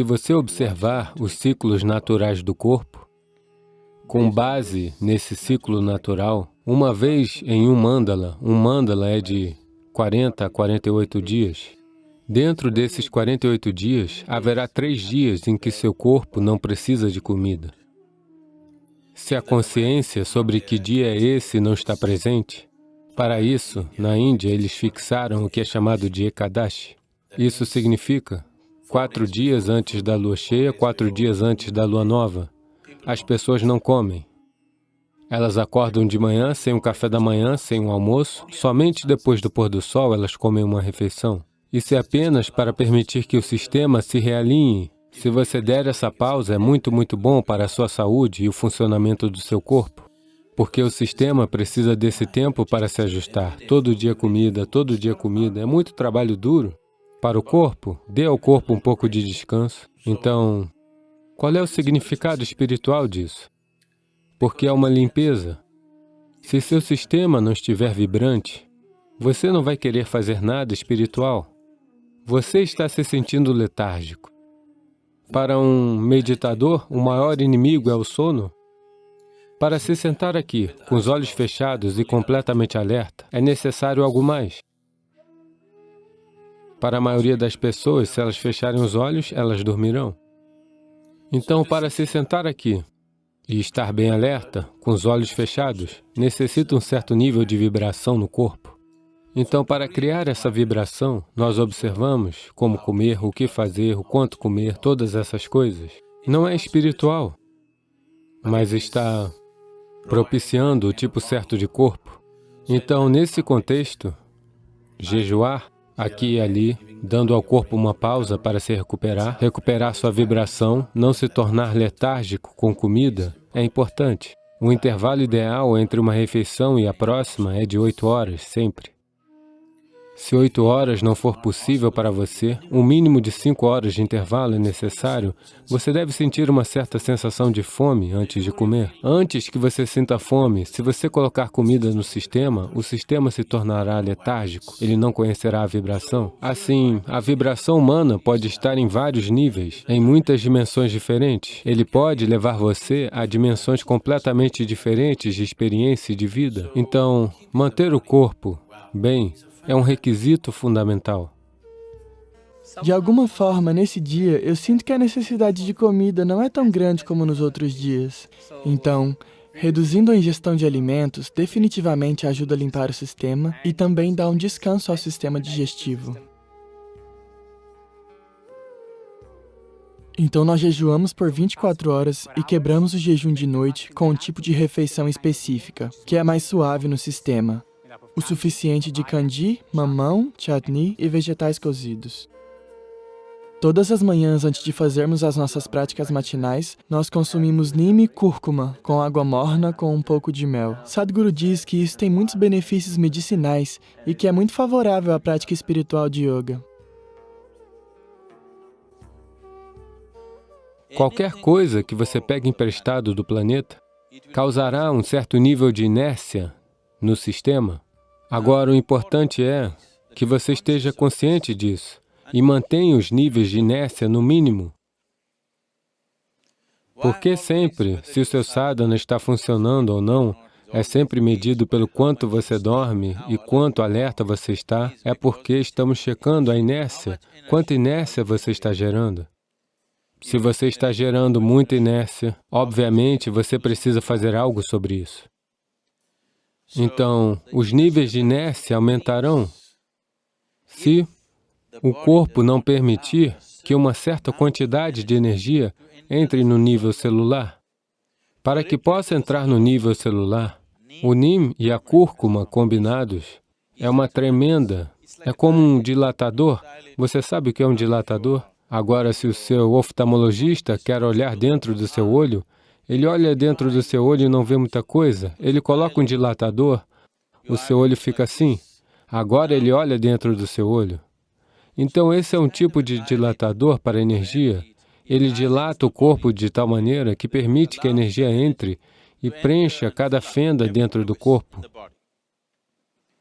se você observar os ciclos naturais do corpo, com base nesse ciclo natural, uma vez em um mandala é de 40 a 48 dias. Dentro desses 48 dias, haverá 3 dias em que seu corpo não precisa de comida. Se a consciência sobre que dia é esse não está presente, para isso, na Índia, eles fixaram o que é chamado de Ekadashi. Isso significa 4 dias antes da lua cheia, 4 dias antes da lua nova. As pessoas não comem. Elas acordam de manhã sem um café da manhã, sem um almoço. Somente depois do pôr do sol elas comem uma refeição. Isso é apenas para permitir que o sistema se realinhe. Se você der essa pausa, é muito bom para a sua saúde e o funcionamento do seu corpo. Porque o sistema precisa desse tempo para se ajustar. Todo dia comida, todo dia comida. É muito trabalho duro. Para o corpo, dê ao corpo um pouco de descanso. Então, qual é o significado espiritual disso? Porque é uma limpeza. Se seu sistema não estiver vibrante, você não vai querer fazer nada espiritual. Você está se sentindo letárgico. Para um meditador, o maior inimigo é o sono. Para se sentar aqui, com os olhos fechados e completamente alerta, é necessário algo mais. Para a maioria das pessoas, se elas fecharem os olhos, elas dormirão. Então, para se sentar aqui e estar bem alerta, com os olhos fechados, necessita um certo nível de vibração no corpo. Então, para criar essa vibração, nós observamos como comer, o que fazer, o quanto comer, todas essas coisas. Não é espiritual, mas está propiciando o tipo certo de corpo. Então, nesse contexto, jejuar, aqui e ali, dando ao corpo uma pausa para se recuperar sua vibração, não se tornar letárgico com comida, é importante. O intervalo ideal entre uma refeição e a próxima é de 8 horas, sempre. Se 8 horas não for possível para você, um mínimo de 5 horas de intervalo é necessário, você deve sentir uma certa sensação de fome antes de comer. Antes que você sinta fome, se você colocar comida no sistema, o sistema se tornará letárgico, ele não conhecerá a vibração. Assim, a vibração humana pode estar em vários níveis, em muitas dimensões diferentes. Ele pode levar você a dimensões completamente diferentes de experiência e de vida. Então, manter o corpo bem é um requisito fundamental. De alguma forma, nesse dia, eu sinto que a necessidade de comida não é tão grande como nos outros dias. Então, reduzindo a ingestão de alimentos definitivamente ajuda a limpar o sistema e também dá um descanso ao sistema digestivo. Então, nós jejuamos por 24 horas e quebramos o jejum de noite com um tipo de refeição específica, que é mais suave no sistema. O suficiente de candy, mamão, chutney e vegetais cozidos. Todas as manhãs, antes de fazermos as nossas práticas matinais, nós consumimos neem e cúrcuma, com água morna com um pouco de mel. Sadhguru diz que isso tem muitos benefícios medicinais e que é muito favorável à prática espiritual de yoga. Qualquer coisa que você pegue emprestado do planeta causará um certo nível de inércia no sistema. Agora, o importante é que você esteja consciente disso e mantenha os níveis de inércia no mínimo. Porque sempre, se o seu sadhana está funcionando ou não, é sempre medido pelo quanto você dorme e quanto alerta você está, é porque estamos checando a inércia, quanta inércia você está gerando. Se você está gerando muita inércia, obviamente você precisa fazer algo sobre isso. Então, os níveis de inércia aumentarão se o corpo não permitir que uma certa quantidade de energia entre no nível celular. Para que possa entrar no nível celular, o neem e a cúrcuma combinados é uma tremenda, é como um dilatador. Você sabe o que é um dilatador? Agora, se o seu oftalmologista quer olhar dentro do seu olho, ele olha dentro do seu olho e não vê muita coisa. Ele coloca um dilatador, o seu olho fica assim. Agora ele olha dentro do seu olho. Então esse é um tipo de dilatador para a energia. Ele dilata o corpo de tal maneira que permite que a energia entre e preencha cada fenda dentro do corpo.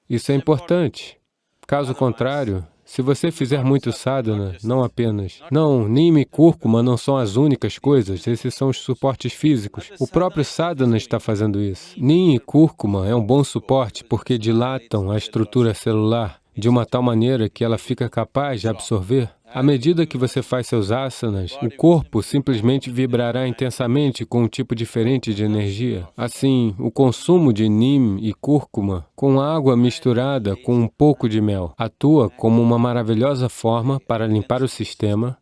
Isso é importante. Caso contrário, Se você fizer muito sadhana, não apenas... Não, Nima e cúrcuma não são as únicas coisas, esses são os suportes físicos. O próprio sadhana está fazendo isso. Nim e cúrcuma é um bom suporte porque dilatam a estrutura celular de uma tal maneira que ela fica capaz de absorver. À medida que você faz seus asanas, o corpo simplesmente vibrará intensamente com um tipo diferente de energia. Assim, o consumo de Nim e cúrcuma, com água misturada com um pouco de mel, atua como uma maravilhosa forma para limpar o sistema,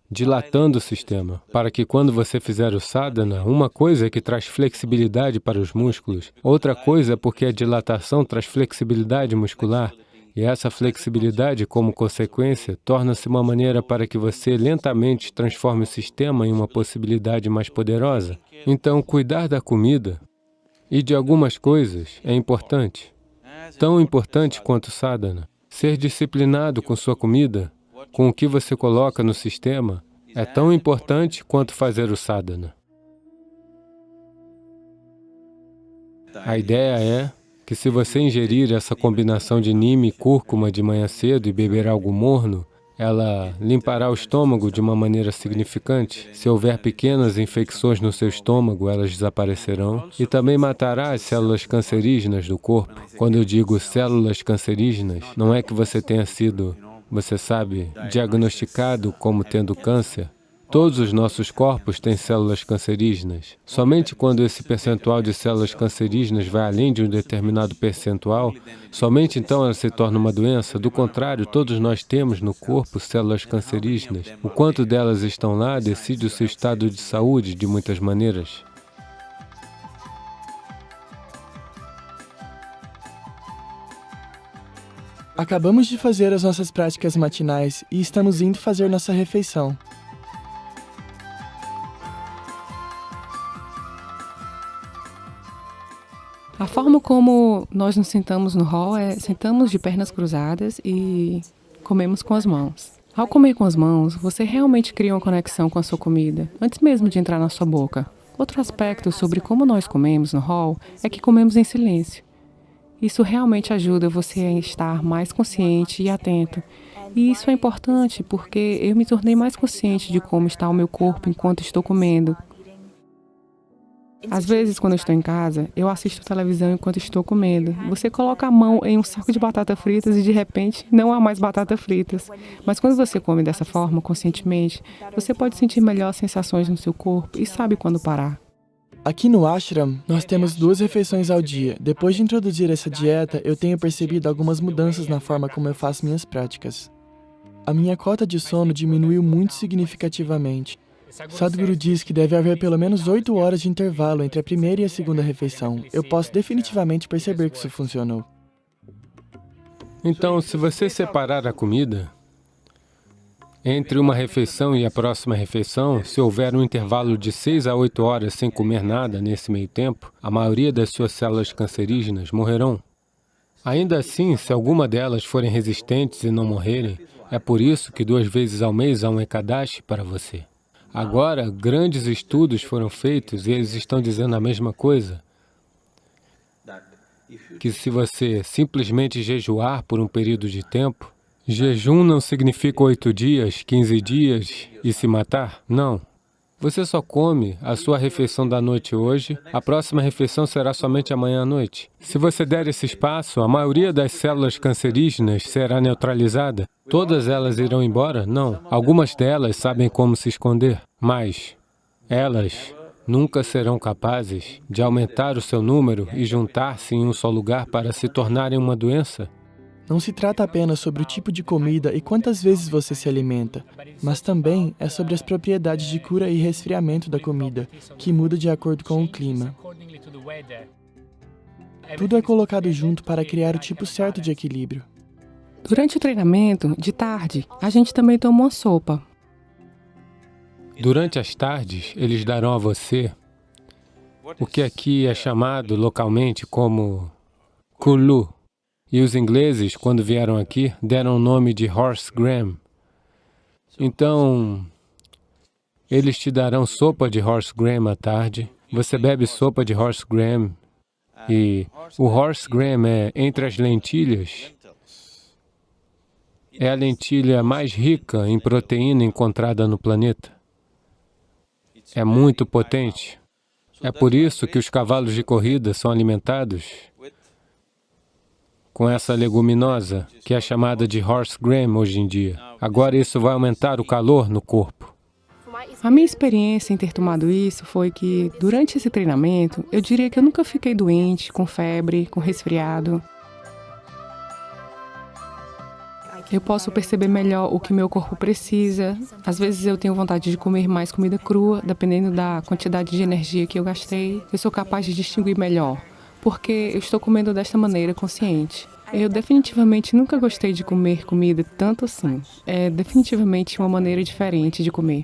dilatando o sistema, para que quando você fizer o sadhana, uma coisa é que traz flexibilidade para os músculos, outra coisa é porque a dilatação traz flexibilidade muscular, e essa flexibilidade, como consequência, torna-se uma maneira para que você lentamente transforme o sistema em uma possibilidade mais poderosa. Então, cuidar da comida e de algumas coisas é importante, tão importante quanto o sadhana. Ser disciplinado com sua comida, com o que você coloca no sistema, é tão importante quanto fazer o sadhana. A ideia é que se você ingerir essa combinação de Nima e cúrcuma de manhã cedo e beber algo morno, ela limpará o estômago de uma maneira significante. Se houver pequenas infecções no seu estômago, elas desaparecerão e também matará as células cancerígenas do corpo. Quando eu digo células cancerígenas, não é que você tenha sido, você sabe, diagnosticado como tendo câncer. Todos os nossos corpos têm células cancerígenas. Somente quando esse percentual de células cancerígenas vai além de um determinado percentual, somente então ela se torna uma doença. Do contrário, todos nós temos no corpo células cancerígenas. O quanto delas estão lá decide o seu estado de saúde de muitas maneiras. Acabamos de fazer as nossas práticas matinais e estamos indo fazer nossa refeição. A forma como nós nos sentamos no hall é sentamos de pernas cruzadas e comemos com as mãos. Ao comer com as mãos, você realmente cria uma conexão com a sua comida, antes mesmo de entrar na sua boca. Outro aspecto sobre como nós comemos no hall é que comemos em silêncio. Isso realmente ajuda você a estar mais consciente e atento. E isso é importante porque eu me tornei mais consciente de como está o meu corpo enquanto estou comendo. Às vezes, quando eu estou em casa, eu assisto televisão enquanto estou comendo. Você coloca a mão em um saco de batata fritas e, de repente, não há mais batata fritas. Mas quando você come dessa forma, conscientemente, você pode sentir melhor sensações no seu corpo e sabe quando parar. Aqui no ashram, nós temos 2 refeições ao dia. Depois de introduzir essa dieta, eu tenho percebido algumas mudanças na forma como eu faço minhas práticas. A minha cota de sono diminuiu muito significativamente. Sadhguru diz que deve haver pelo menos 8 horas de intervalo entre a primeira e a segunda refeição. Eu posso definitivamente perceber que isso funcionou. Então, se você separar a comida entre uma refeição e a próxima refeição, se houver um intervalo de 6 a 8 horas sem comer nada nesse meio tempo, a maioria das suas células cancerígenas morrerão. Ainda assim, se alguma delas forem resistentes e não morrerem, é por isso que 2 vezes ao mês há um Ekadashi para você. Agora, grandes estudos foram feitos e eles estão dizendo a mesma coisa, que se você simplesmente jejuar por um período de tempo, jejum não significa 8 dias, 15 dias e se matar? Não. Você só come a sua refeição da noite hoje, a próxima refeição será somente amanhã à noite. Se você der esse espaço, a maioria das células cancerígenas será neutralizada. Todas elas irão embora? Não. Algumas delas sabem como se esconder, mas elas nunca serão capazes de aumentar o seu número e juntar-se em um só lugar para se tornarem uma doença. Não se trata apenas sobre o tipo de comida e quantas vezes você se alimenta, mas também é sobre as propriedades de cura e resfriamento da comida, que muda de acordo com o clima. Tudo é colocado junto para criar o tipo certo de equilíbrio. Durante o treinamento, de tarde, a gente também toma uma sopa. Durante as tardes, eles darão a você o que aqui é chamado localmente como kulu. E os ingleses, quando vieram aqui, deram o nome de horse gram. Então, eles te darão sopa de horse gram à tarde. Você bebe sopa de horse gram. E o horse gram é entre as lentilhas É a lentilha mais rica em proteína encontrada no planeta. É muito potente. É por isso que os cavalos de corrida são alimentados com essa leguminosa, que é chamada de horse gram hoje em dia. Agora isso vai aumentar o calor no corpo. A minha experiência em ter tomado isso foi que, durante esse treinamento, eu diria que eu nunca fiquei doente, com febre, com resfriado. Eu posso perceber melhor o que meu corpo precisa. Às vezes eu tenho vontade de comer mais comida crua, dependendo da quantidade de energia que eu gastei. Eu sou capaz de distinguir melhor, porque eu estou comendo desta maneira consciente. Eu definitivamente nunca gostei de comer comida tanto assim. É definitivamente uma maneira diferente de comer.